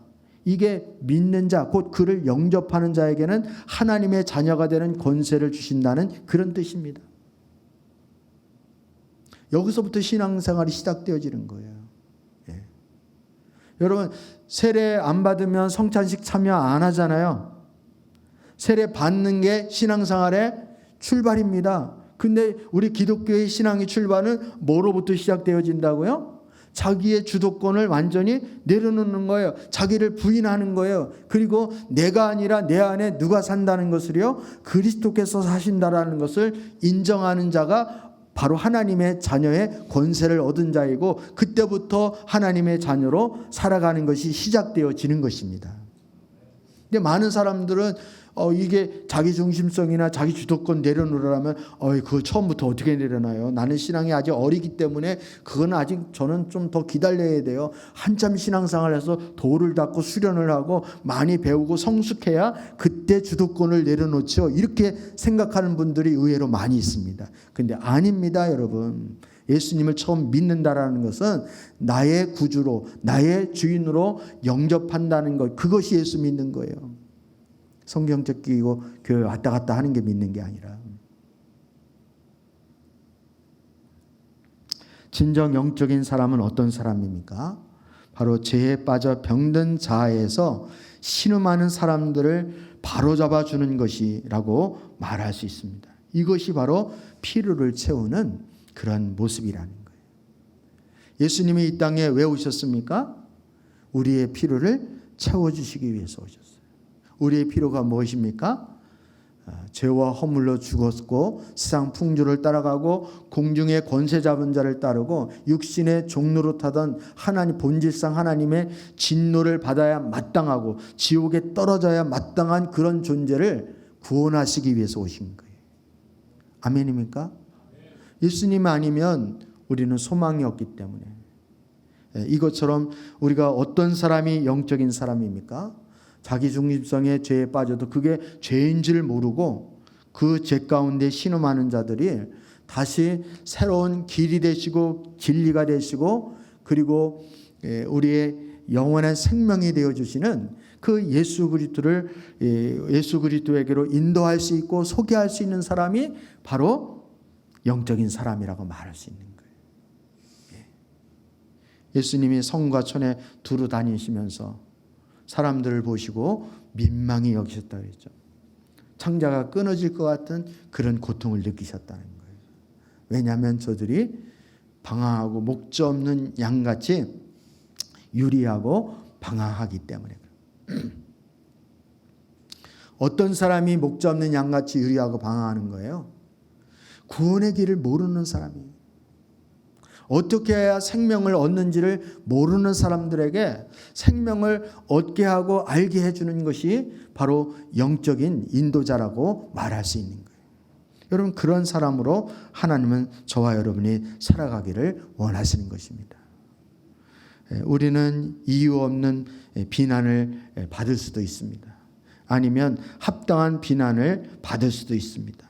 이게 믿는 자, 곧 그를 영접하는 자에게는 하나님의 자녀가 되는 권세를 주신다는 그런 뜻입니다. 여기서부터 신앙생활이 시작되어지는 거예요. 예. 여러분 세례 안 받으면 성찬식 참여 안 하잖아요. 세례 받는 게 신앙생활의 출발입니다. 근데 우리 기독교의 신앙의 출발은 뭐로부터 시작되어진다고요? 자기의 주도권을 완전히 내려놓는 거예요. 자기를 부인하는 거예요. 그리고 내가 아니라 내 안에 누가 산다는 것을요, 그리스도께서 사신다라는 것을 인정하는 자가 바로 하나님의 자녀의 권세를 얻은 자이고 그때부터 하나님의 자녀로 살아가는 것이 시작되어지는 것입니다. 근데 많은 사람들은 이게 자기 중심성이나 자기 주도권 내려놓으라면 그거 처음부터 어떻게 내려놔요? 나는 신앙이 아직 어리기 때문에 그건 아직 저는 좀 더 기다려야 돼요. 한참 신앙생활을 해서 도를 닦고 수련을 하고 많이 배우고 성숙해야 그때 주도권을 내려놓죠. 이렇게 생각하는 분들이 의외로 많이 있습니다. 근데 아닙니다, 여러분. 예수님을 처음 믿는다라는 것은 나의 구주로, 나의 주인으로 영접한다는 것, 그것이 예수 믿는 거예요. 성경책 끼고 교회 왔다 갔다 하는 게 믿는 게 아니라. 진정 영적인 사람은 어떤 사람입니까? 바로 죄에 빠져 병든 자아에서 신음하는 사람들을 바로잡아 주는 것이라고 말할 수 있습니다. 이것이 바로 필요를 채우는 그런 모습이라는 거예요. 예수님이 이 땅에 왜 오셨습니까? 우리의 필요를 채워주시기 위해서 오셨어요. 우리의 필요가 무엇입니까? 죄와 허물로 죽었고 세상 풍조를 따라가고 공중의 권세 잡은 자를 따르고 육신의 종로로 타던 하나님 본질상 하나님의 진노를 받아야 마땅하고 지옥에 떨어져야 마땅한 그런 존재를 구원하시기 위해서 오신 거예요. 아멘입니까? 예수님 아니면 우리는 소망이 없기 때문에 이것처럼 우리가 어떤 사람이 영적인 사람입니까? 자기 중심성의 죄에 빠져도 그게 죄인 줄 모르고 그 죄 가운데 신음하는 자들이 다시 새로운 길이 되시고 진리가 되시고 그리고 우리의 영원한 생명이 되어 주시는 그 예수 그리스도에게로 인도할 수 있고 소개할 수 있는 사람이 바로 영적인 사람이라고 말할 수 있는 거예요. 예수님이 성과 촌에 두루 다니시면서 사람들을 보시고 민망히 여기셨다 그랬죠. 창자가 끊어질 것 같은 그런 고통을 느끼셨다는 거예요. 왜냐하면 저들이 방황하고 목자 없는 양같이 유리하고 방황하기 때문에. 어떤 사람이 목자 없는 양같이 유리하고 방황하는 거예요? 구원의 길을 모르는 사람이에요. 어떻게 해야 생명을 얻는지를 모르는 사람들에게 생명을 얻게 하고 알게 해주는 것이 바로 영적인 인도자라고 말할 수 있는 거예요. 여러분 그런 사람으로 하나님은 저와 여러분이 살아가기를 원하시는 것입니다. 우리는 이유 없는 비난을 받을 수도 있습니다. 아니면 합당한 비난을 받을 수도 있습니다.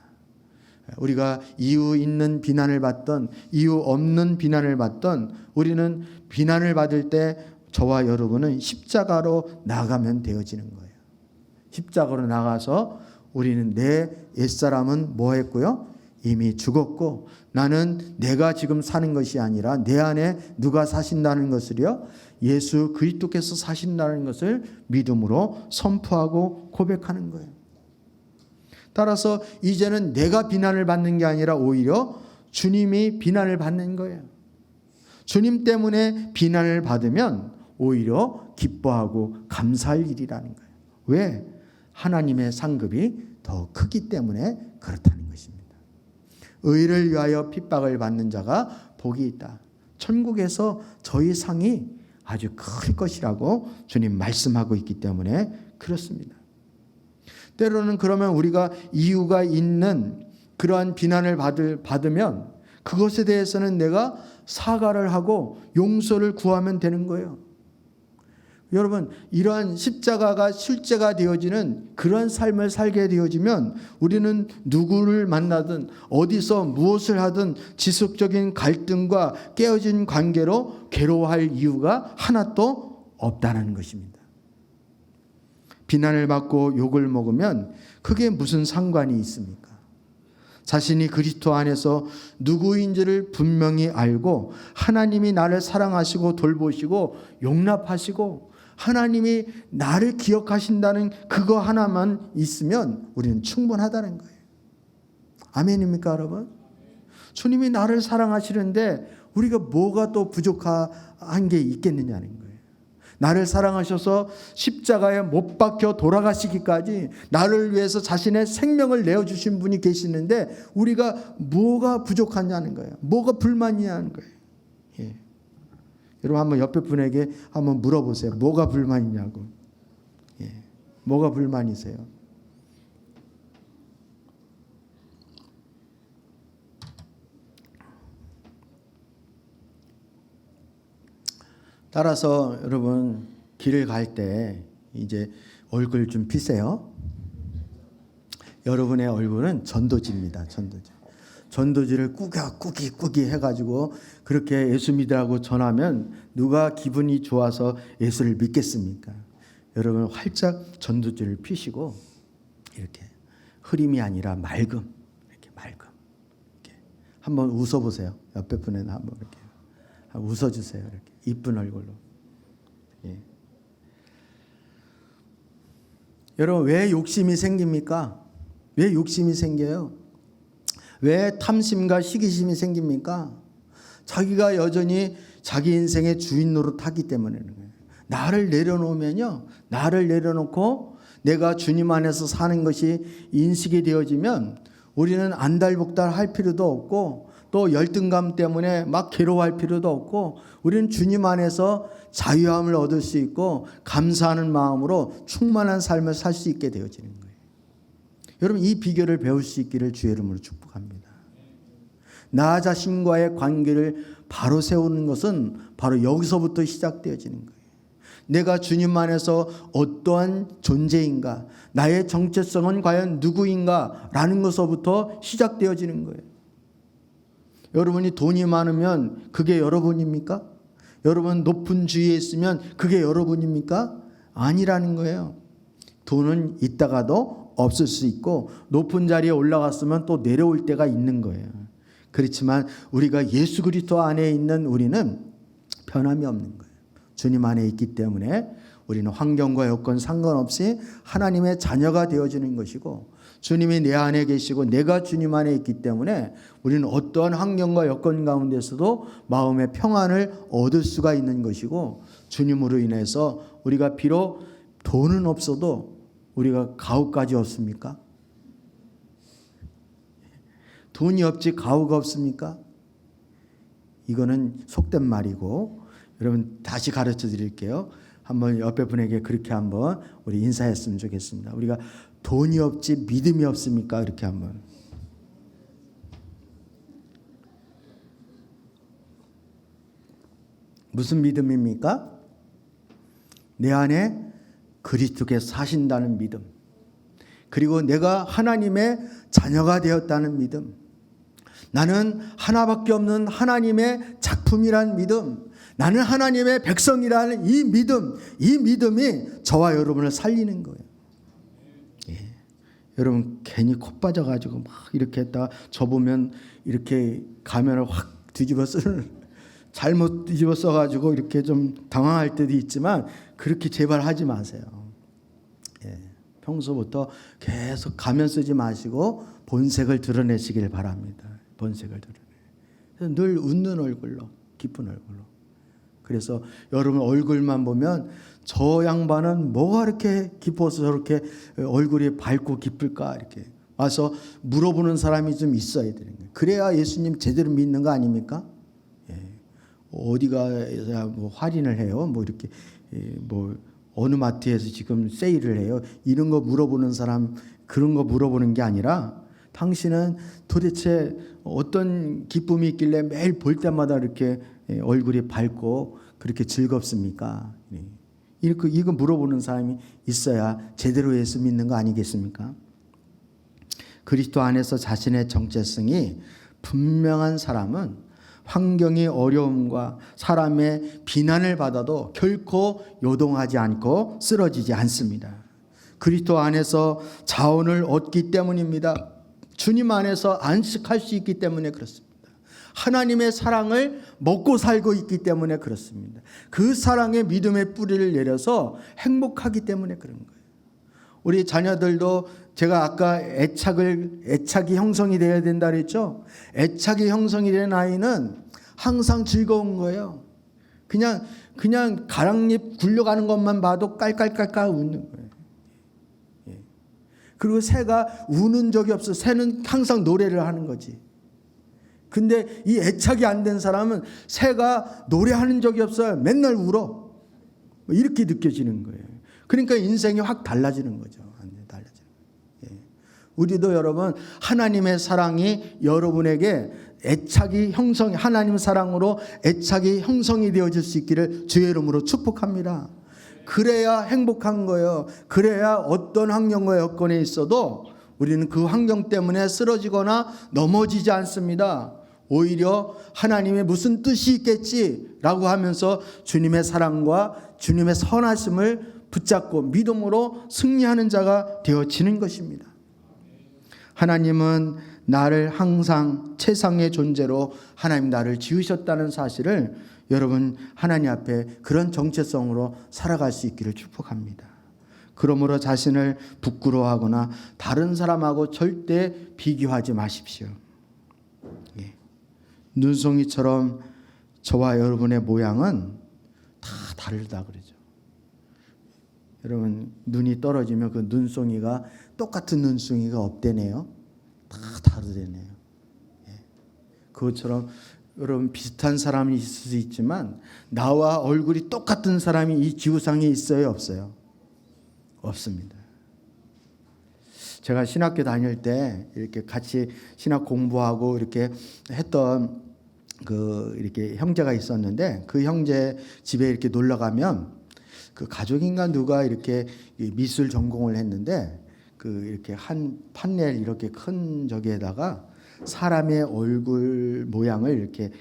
우리가 이유 있는 비난을 받던 이유 없는 비난을 받던 우리는 비난을 받을 때 저와 여러분은 십자가로 나가면 되어지는 거예요. 십자가로 나가서 우리는 내 옛사람은 뭐 했고요? 이미 죽었고 나는 내가 지금 사는 것이 아니라 내 안에 누가 사신다는 것을요? 예수 그리스도께서 사신다는 것을 믿음으로 선포하고 고백하는 거예요. 따라서 이제는 내가 비난을 받는 게 아니라 오히려 주님이 비난을 받는 거예요. 주님 때문에 비난을 받으면 오히려 기뻐하고 감사할 일이라는 거예요. 왜? 하나님의 상급이 더 크기 때문에 그렇다는 것입니다. 의를 위하여 핍박을 받는 자가 복이 있다. 천국에서 저희 상이 아주 클 것이라고 주님 말씀하고 있기 때문에 그렇습니다. 때로는 그러면 우리가 이유가 있는 그러한 비난을 받으면 그것에 대해서는 내가 사과를 하고 용서를 구하면 되는 거예요. 여러분 이러한 십자가가 실제가 되어지는 그런 삶을 살게 되어지면 우리는 누구를 만나든 어디서 무엇을 하든 지속적인 갈등과 깨어진 관계로 괴로워할 이유가 하나도 없다는 것입니다. 비난을 받고 욕을 먹으면 그게 무슨 상관이 있습니까? 자신이 그리스도 안에서 누구인지를 분명히 알고 하나님이 나를 사랑하시고 돌보시고 용납하시고 하나님이 나를 기억하신다는 그거 하나만 있으면 우리는 충분하다는 거예요. 아멘입니까 여러분? 주님이 나를 사랑하시는데 우리가 뭐가 또 부족한 게 있겠느냐는 거예요. 나를 사랑하셔서 십자가에 못 박혀 돌아가시기까지 나를 위해서 자신의 생명을 내어주신 분이 계시는데 우리가 뭐가 부족하냐는 거예요. 뭐가 불만이냐는 거예요. 예. 여러분 한번 옆에 분에게 한번 물어보세요. 뭐가 불만이냐고. 예. 뭐가 불만이세요? 따라서 여러분 길을 갈 때 이제 얼굴 좀 피세요. 여러분의 얼굴은 전도지입니다. 전도지. 전도지를 꾸기 해가지고 그렇게 예수 믿으라고 전하면 누가 기분이 좋아서 예수를 믿겠습니까? 여러분 활짝 전도지를 피시고 이렇게 흐림이 아니라 맑음, 이렇게 맑음. 이렇게 한번 웃어보세요. 옆에 분에는 한번 이렇게 웃어주세요. 이렇게 이쁜 얼굴로. 예. 여러분 왜 욕심이 생깁니까? 왜 욕심이 생겨요? 왜 탐심과 시기심이 생깁니까? 자기가 여전히 자기 인생의 주인 노릇하기 때문에는 거예요. 나를 내려놓으면요, 나를 내려놓고 내가 주님 안에서 사는 것이 인식이 되어지면 우리는 안달복달 할 필요도 없고 또 열등감 때문에 막 괴로워할 필요도 없고 우리는 주님 안에서 자유함을 얻을 수 있고 감사하는 마음으로 충만한 삶을 살 수 있게 되어지는 거예요. 여러분 이 비결을 배울 수 있기를 주의 이름으로 축복합니다. 나 자신과의 관계를 바로 세우는 것은 바로 여기서부터 시작되어지는 거예요. 내가 주님 안에서 어떠한 존재인가, 나의 정체성은 과연 누구인가 라는 것서부터 시작되어지는 거예요. 여러분이 돈이 많으면 그게 여러분입니까? 여러분 높은 주위에 있으면 그게 여러분입니까? 아니라는 거예요. 돈은 있다가도 없을 수 있고 높은 자리에 올라갔으면 또 내려올 때가 있는 거예요. 그렇지만 우리가 예수 그리스도 안에 있는 우리는 변함이 없는 거예요. 주님 안에 있기 때문에 우리는 환경과 여건 상관없이 하나님의 자녀가 되어지는 것이고 주님이 내 안에 계시고 내가 주님 안에 있기 때문에 우리는 어떠한 환경과 여건 가운데서도 마음의 평안을 얻을 수가 있는 것이고 주님으로 인해서 우리가 비록 돈은 없어도 우리가 가옥까지 없습니까? 돈이 없지 가옥가 없습니까? 이거는 속된 말이고 여러분 다시 가르쳐 드릴게요. 한번 옆에 분에게 그렇게 한번 우리 인사했으면 좋겠습니다. 우리가 돈이 없지 믿음이 없습니까? 이렇게 한번. 무슨 믿음입니까? 내 안에 그리스도께서 사신다는 믿음. 그리고 내가 하나님의 자녀가 되었다는 믿음. 나는 하나밖에 없는 하나님의 작품이라는 믿음. 나는 하나님의 백성이라는 이 믿음. 이 믿음이 저와 여러분을 살리는 거예요. 예. 여러분 괜히 코 빠져가지고 막 이렇게 했다가 저보면 이렇게 가면을 확 뒤집어 쓰는 잘못 뒤집어 써가지고 이렇게 좀 당황할 때도 있지만 그렇게 제발 하지 마세요. 예. 평소부터 계속 가면 쓰지 마시고 본색을 드러내시길 바랍니다. 본색을 드러내. 늘 웃는 얼굴로, 기쁜 얼굴로. 그래서 여러분 얼굴만 보면 저 양반은 뭐가 이렇게 기뻐서 저렇게 얼굴이 밝고 기쁠까 이렇게 와서 물어보는 사람이 좀 있어야 되는 거예요. 그래야 예수님 제대로 믿는 거 아닙니까? 예. 어디가 뭐 할인을 해요? 뭐 이렇게 뭐 어느 마트에서 지금 세일을 해요? 이런 거 물어보는 사람 그런 거 물어보는 게 아니라 당신은 도대체 어떤 기쁨이 있길래 매일 볼 때마다 이렇게 얼굴이 밝고 그렇게 즐겁습니까? 이거 물어보는 사람이 있어야 제대로 예수 믿는 거 아니겠습니까? 그리스도 안에서 자신의 정체성이 분명한 사람은 환경이 어려움과 사람의 비난을 받아도 결코 요동하지 않고 쓰러지지 않습니다. 그리스도 안에서 자원을 얻기 때문입니다. 주님 안에서 안식할 수 있기 때문에 그렇습니다. 하나님의 사랑을 먹고 살고 있기 때문에 그렇습니다. 그 사랑의 믿음의 뿌리를 내려서 행복하기 때문에 그런 거예요. 우리 자녀들도 제가 아까 애착이 형성이 되어야 된다 그랬죠. 애착이 형성이 된 아이는 항상 즐거운 거예요. 그냥 그냥 가랑잎 굴려가는 것만 봐도 깔깔깔깔 웃는 거예요. 예. 그리고 새가 우는 적이 없어. 새는 항상 노래를 하는 거지. 근데 이 애착이 안 된 사람은 새가 노래하는 적이 없어요. 맨날 울어. 이렇게 느껴지는 거예요. 그러니까 인생이 확 달라지는 거죠. 달라지는 거예요. 예. 우리도 여러분 하나님의 사랑이 여러분에게 애착이 형성, 하나님 사랑으로 애착이 형성이 되어질 수 있기를 주의 이름으로 축복합니다. 그래야 행복한 거예요. 그래야 어떤 환경과 여건에 있어도 우리는 그 환경 때문에 쓰러지거나 넘어지지 않습니다. 오히려 하나님의 무슨 뜻이 있겠지라고 하면서 주님의 사랑과 주님의 선하심을 붙잡고 믿음으로 승리하는 자가 되어지는 것입니다. 하나님은 나를 항상 최상의 존재로 하나님 나를 지으셨다는 사실을 여러분 하나님 앞에 그런 정체성으로 살아갈 수 있기를 축복합니다. 그러므로 자신을 부끄러워하거나 다른 사람하고 절대 비교하지 마십시오. 예. 눈송이처럼 저와 여러분의 모양은 다 다르다 그러죠. 여러분 눈이 떨어지면 그 눈송이가 똑같은 눈송이가 없대네요. 다 다르대네요. 예. 그것처럼 여러분 비슷한 사람이 있을 수 있지만 나와 얼굴이 똑같은 사람이 이 지구상에 있어요, 없어요? 없습니다. 제가 신학교 다닐 때 이렇게 같이 신학 공부하고 이렇게 했던 이렇게 형제가 있었는데 그 형제 집에 이렇게 놀러 가면 그 가족인가 누가 이렇게 미술 전공을 했는데 이렇게 한 판넬 이렇게 큰 저기에다가 사람의 얼굴 모양을 이렇게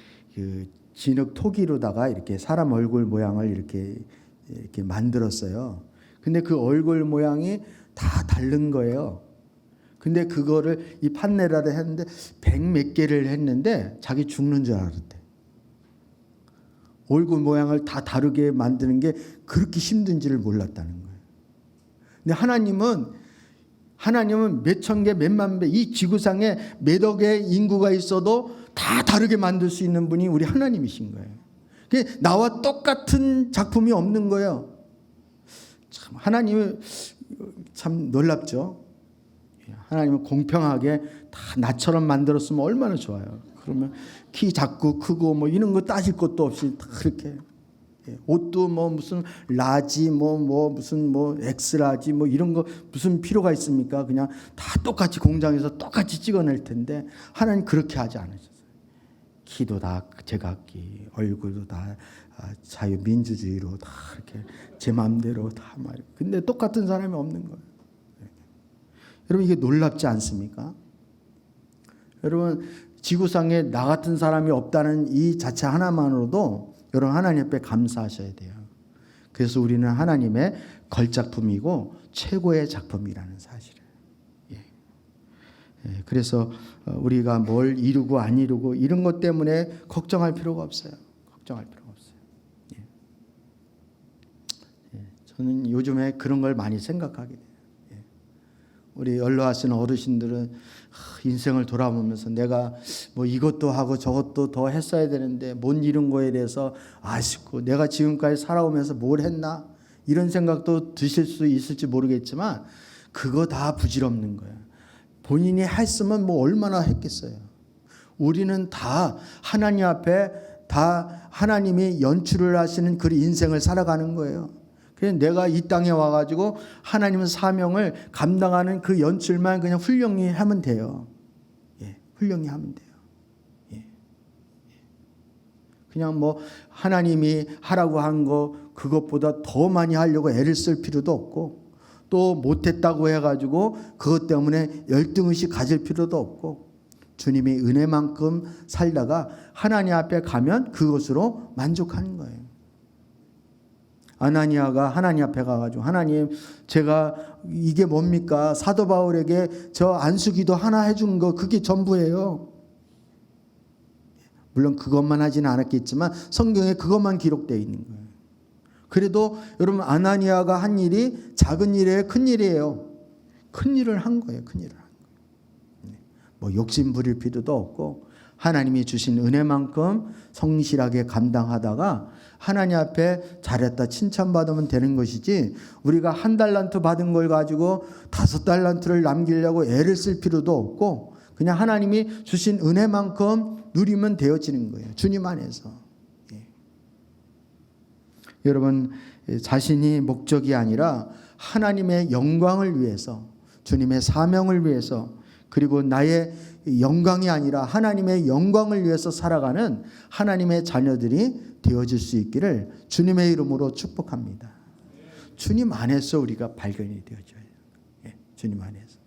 진흙 토기로다가 이렇게 사람 얼굴 모양을 이렇게 만들었어요. 근데 그 얼굴 모양이 다 다른 거예요. 근데 그거를 이 판넬화를 했는데 100몇 개를 했는데 자기 죽는 줄 알았대. 얼굴 모양을 다 다르게 만드는 게 그렇게 힘든지를 몰랐다는 거예요. 근데 하나님은 몇천 개, 몇만 배, 이 지구상에 몇억 개의 인구가 있어도 다 다르게 만들 수 있는 분이 우리 하나님이신 거예요. 그게 나와 똑같은 작품이 없는 거예요. 참 하나님은 참 놀랍죠. 하나님은 공평하게 다 나처럼 만들었으면 얼마나 좋아요. 그러면 키 작고 크고 뭐 이런 거 따질 것도 없이 다 그렇게. 옷도 뭐 무슨 라지 무슨 엑스라지 이런 거 무슨 필요가 있습니까? 그냥 다 똑같이 공장에서 똑같이 찍어낼 텐데 하나님 그렇게 하지 않으셨어요. 키도 다 제각기, 얼굴도 다 자유민주주의로 다 이렇게 제 마음대로 다 말. 근데 똑같은 사람이 없는 거예요. 여러분 이게 놀랍지 않습니까? 여러분 지구상에 나 같은 사람이 없다는 이 자체 하나만으로도 여러분 하나님 앞에 감사하셔야 돼요. 그래서 우리는 하나님의 걸작품이고 최고의 작품이라는 사실을. 그래서 우리가 뭘 이루고 안 이루고 이런 것 때문에 걱정할 필요가 없어요. 걱정할 필요가 없어요. 저는 요즘에 그런 걸 많이 생각하게 돼요. 우리 연로하시는 어르신들은 인생을 돌아보면서 내가 뭐 이것도 하고 저것도 더 했어야 되는데 못 이룬 거에 대해서 아쉽고 내가 지금까지 살아오면서 뭘 했나 이런 생각도 드실 수 있을지 모르겠지만 그거 다 부질없는 거예요. 본인이 했으면 뭐 얼마나 했겠어요. 우리는 다 하나님 앞에 다 하나님이 연출을 하시는 그 인생을 살아가는 거예요. 그래서 내가 이 땅에 와가지고 하나님의 사명을 감당하는 그 연출만 그냥 훌륭히 하면 돼요. 훌륭히 하면 돼요. 그냥 뭐 하나님이 하라고 한 거 그것보다 더 많이 하려고 애를 쓸 필요도 없고 또 못했다고 해가지고 그것 때문에 열등의식 가질 필요도 없고 주님의 은혜만큼 살다가 하나님 앞에 가면 그것으로 만족하는 거예요. 아나니아가 하나님 앞에 가가지고 하나님 제가 이게 뭡니까? 사도 바울에게 저 안수기도 하나 해준 거 그게 전부예요. 물론 그것만 하지는 않았겠지만 성경에 그것만 기록되어 있는 거예요. 그래도 여러분 아나니아가 한 일이 작은 일이에요? 큰 일이에요? 큰 일을 한 거예요. 큰 일을 한 거예요. 뭐 욕심 부릴 필요도 없고 하나님이 주신 은혜만큼 성실하게 감당하다가 하나님 앞에 잘했다 칭찬받으면 되는 것이지, 우리가 1달란트 받은 걸 가지고 5달란트를 남기려고 애를 쓸 필요도 없고 그냥 하나님이 주신 은혜만큼 누리면 되어지는 거예요. 주님 안에서. 예. 여러분, 자신이 목적이 아니라 하나님의 영광을 위해서, 주님의 사명을 위해서, 그리고 나의 영광이 아니라 하나님의 영광을 위해서 살아가는 하나님의 자녀들이 되어질 수 있기를 주님의 이름으로 축복합니다. 주님 안에서 우리가 발견이 되어져요. 예, 주님 안에서.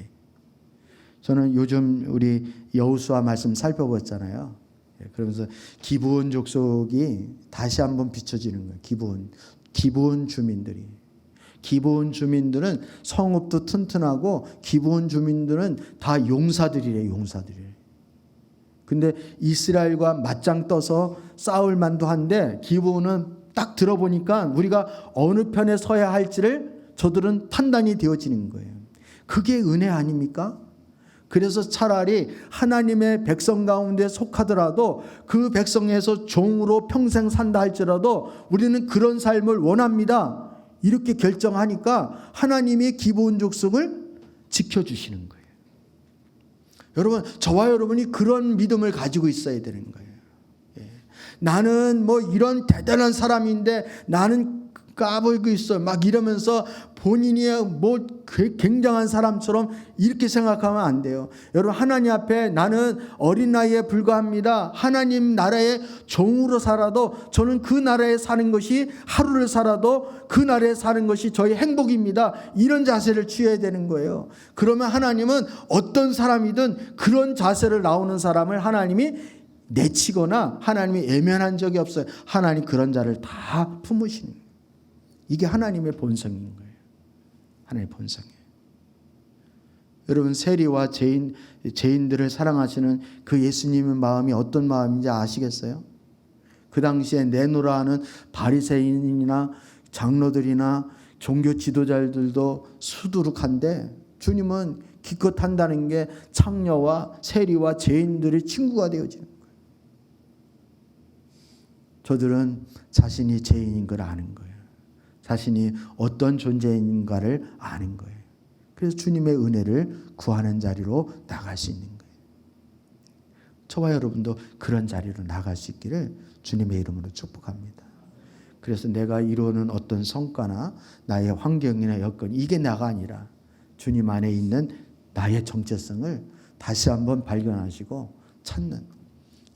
예. 저는 요즘 우리 여호수아 말씀 살펴봤잖아요. 예, 그러면서 기브온 족속이 다시 한번 비춰지는 거예요. 기브온 주민들이. 기브온 주민들은 성읍도 튼튼하고 기브온 주민들은 다 용사들이래요. 용사들이래. 근데 이스라엘과 맞짱 떠서 싸울 만도 한데 기브온은 딱 들어보니까 우리가 어느 편에 서야 할지를 저들은 판단이 되어지는 거예요. 그게 은혜 아닙니까? 그래서 차라리 하나님의 백성 가운데 속하더라도 그 백성에서 종으로 평생 산다 할지라도 우리는 그런 삶을 원합니다. 이렇게 결정하니까 하나님이 기브온 족속을 지켜주시는 거예요. 여러분, 저와 여러분이 그런 믿음을 가지고 있어야 되는 거예요. 예. 나는 뭐 이런 대단한 사람인데 나는 까불고 있어 막 이러면서 본인이 뭐 굉장한 사람처럼 이렇게 생각하면 안 돼요. 여러분, 하나님 앞에 나는 어린 나이에 불과합니다. 하나님 나라의 종으로 살아도 저는 그 나라에 사는 것이, 하루를 살아도 그 나라에 사는 것이 저의 행복입니다. 이런 자세를 취해야 되는 거예요. 그러면 하나님은 어떤 사람이든 그런 자세를 나오는 사람을 하나님이 내치거나 하나님이 애면한 적이 없어요. 하나님 그런 자를 다 품으시는 거예요. 이게 하나님의 본성인 거예요. 하나님의 본성이에요. 여러분, 세리와 죄인들을 사랑하시는 그 예수님의 마음이 어떤 마음인지 아시겠어요? 그 당시에 내노라 하는 바리새인이나 장로들이나 종교 지도자들도 수두룩한데 주님은 기껏 한다는 게 창녀와 세리와 죄인들의 친구가 되어지는 거예요. 저들은 자신이 죄인인 걸 아는 거예요. 자신이 어떤 존재인가를 아는 거예요. 그래서 주님의 은혜를 구하는 자리로 나갈 수 있는 거예요. 저와 여러분도 그런 자리로 나갈 수 있기를 주님의 이름으로 축복합니다. 그래서 내가 이루는 어떤 성과나 나의 환경이나 여건, 이게 나가 아니라 주님 안에 있는 나의 정체성을 다시 한번 발견하시고 찾는,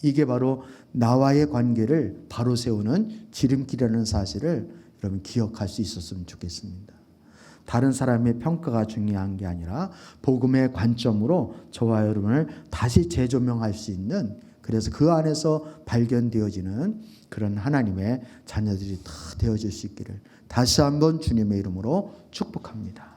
이게 바로 나와의 관계를 바로 세우는 지름길이라는 사실을 여러분 기억할 수 있었으면 좋겠습니다. 다른 사람의 평가가 중요한 게 아니라 복음의 관점으로 저와 여러분을 다시 재조명할 수 있는, 그래서 그 안에서 발견되어지는 그런 하나님의 자녀들이 다 되어질 수 있기를 다시 한번 주님의 이름으로 축복합니다.